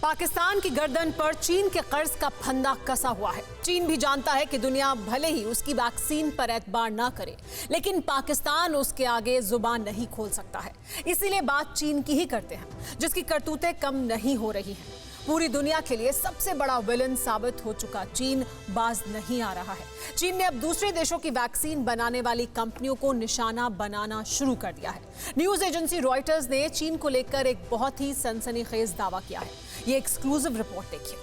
पाकिस्तान की गर्दन पर चीन के कर्ज का फंदा कसा हुआ है। चीन भी जानता है कि दुनिया भले ही उसकी वैक्सीन पर एतबार ना करे, लेकिन पाकिस्तान उसके आगे जुबान नहीं खोल सकता है। इसीलिए बात चीन की ही करते हैं, जिसकी करतूतें कम नहीं हो रही हैं। पूरी दुनिया के लिए सबसे बड़ा विलन साबित हो चुका चीन बाज नहीं आ रहा है। चीन ने अब दूसरे देशों की वैक्सीन बनाने वाली कंपनियों को निशाना बनाना शुरू कर दिया है। न्यूज एजेंसी रॉयटर्स ने चीन को लेकर एक बहुत ही सनसनीखेज दावा किया है। ये एक्सक्लूसिव रिपोर्ट देखिए।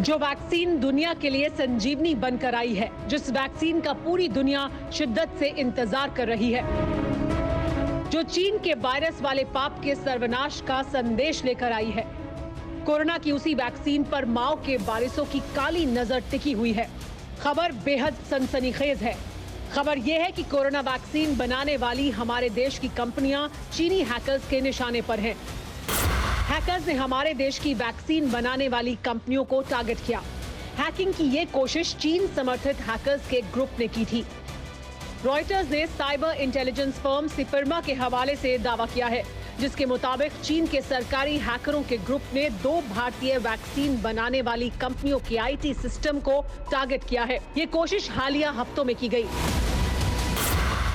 जो वैक्सीन दुनिया के लिए संजीवनी बनकर आई है, जिस वैक्सीन का पूरी दुनिया शिद्दत से इंतजार कर रही है, जो चीन के वायरस वाले पाप के सर्वनाश का संदेश लेकर आई है, कोरोना की उसी वैक्सीन पर माओ के वारिसों की काली नजर टिकी हुई है। खबर बेहद सनसनीखेज है। खबर यह है कि कोरोना वैक्सीन बनाने वाली हमारे देश की कंपनियां चीनी हैकर्स के निशाने पर हैं। हैकर्स ने हमारे देश की वैक्सीन बनाने वाली कंपनियों को टारगेट किया। हैकिंग की ये कोशिश चीन समर्थित हैकर्स के ग्रुप ने की थी। रॉयटर्स ने साइबर इंटेलिजेंस फर्म सिफिरमा के हवाले से दावा किया है, जिसके मुताबिक चीन के सरकारी हैकरों के ग्रुप ने 2 भारतीय वैक्सीन बनाने वाली कंपनियों की आईटी सिस्टम को टारगेट किया है। ये कोशिश हालिया हफ्तों में की गई।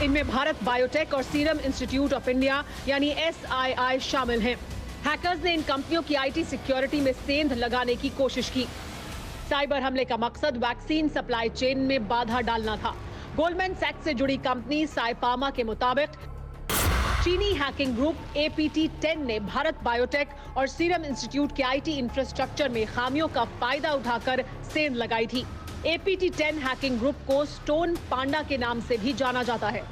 इनमें भारत बायोटेक और सीरम इंस्टीट्यूट ऑफ इंडिया यानी SII शामिल हैं। हैकर्स ने इन कंपनियों की आईटी सिक्योरिटी में सेंध लगाने की कोशिश की। साइबर हमले का मकसद वैक्सीन सप्लाई चेन में बाधा डालना था। गोल्डमैन सैक्स से जुड़ी कंपनी साइपामा के मुताबिक चीनी हैकिंग ग्रुप APT10 ने भारत बायोटेक और सीरम इंस्टीट्यूट के आईटी इंफ्रास्ट्रक्चर में खामियों का फायदा उठाकर सेंध लगाई थी। APT10 हैकिंग ग्रुप को स्टोन पांडा के नाम से भी जाना जाता है।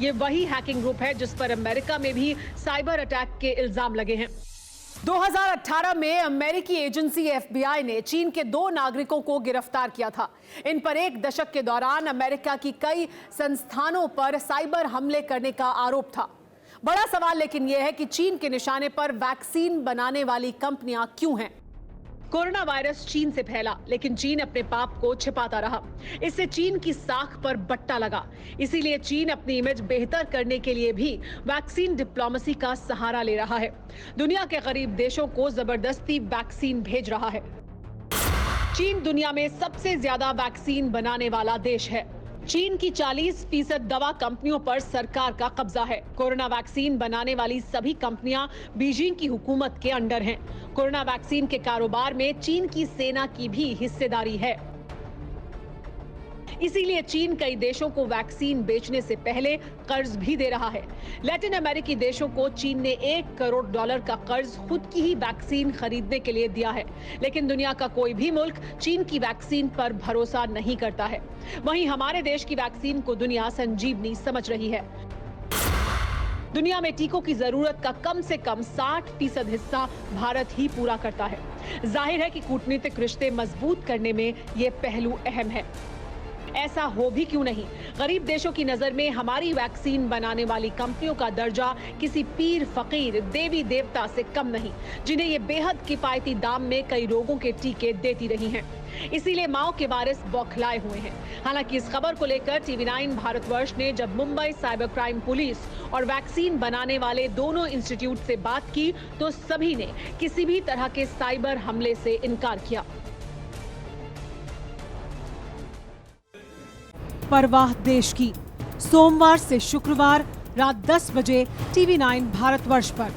ये वही हैकिंग ग्रुप है जिस पर अमेरिका में भी साइबर अटैक के इल्जाम लगे हैं। 2018 में अमेरिकी एजेंसी FBI ने चीन के 2 नागरिकों को गिरफ्तार किया था। इन पर 1 दशक के दौरान अमेरिका की कई संस्थानों पर साइबर हमले करने का आरोप था। बड़ा सवाल लेकिन यह है कि चीन के निशाने पर वैक्सीन बनाने वाली कंपनियां क्यों हैं? कोरोना वायरस चीन से फैला, लेकिन चीन अपने पाप को छिपाता रहा। इससे चीन की साख पर बट्टा लगा। इसीलिए चीन अपनी इमेज बेहतर करने के लिए भी वैक्सीन डिप्लोमेसी का सहारा ले रहा है। दुनिया के गरीब देशों को जबरदस्ती वैक्सीन भेज रहा है। चीन दुनिया में सबसे ज्यादा वैक्सीन बनाने वाला देश है। चीन की 40% दवा कंपनियों पर सरकार का कब्जा है। कोरोना वैक्सीन बनाने वाली सभी कंपनियां बीजिंग की हुकूमत के अंडर हैं। कोरोना वैक्सीन के कारोबार में चीन की सेना की भी हिस्सेदारी है। इसीलिए चीन कई देशों को वैक्सीन बेचने से पहले कर्ज भी दे रहा है। लैटिन अमेरिकी देशों को चीन ने $1 करोड़ का कर्ज खुद की ही वैक्सीन खरीदने के लिए दिया है। लेकिन दुनिया का कोई भी मुल्क चीन की वैक्सीन पर भरोसा नहीं करता है। वहीं हमारे देश की वैक्सीन को दुनिया संजीवनी समझ रही है। दुनिया में टीकों की जरूरत का कम से कम 60% हिस्सा भारत ही पूरा करता है। जाहिर है कि कूटनीतिक रिश्ते मजबूत करने में ये पहलू अहम है। ऐसा हो भी क्यों नहीं, गरीब देशों की नजर में हमारी वैक्सीन बनाने वाली कंपनियों का दर्जा किसी पीर फकीर देवी देवता से कम नहीं, जिन्हें ये बेहद किफायती दाम में कई रोगों के टीके देती रही हैं। इसीलिए माओ के वारिस बौखलाए हुए हैं। हालांकि इस खबर को लेकर TV9 भारतवर्ष ने जब मुंबई साइबर क्राइम पुलिस और वैक्सीन बनाने वाले दोनों इंस्टीट्यूट से बात की, तो सभी ने किसी भी तरह के साइबर हमले से इनकार किया। परवाह देश की, सोमवार से शुक्रवार रात 10 बजे TV9 भारतवर्ष पर।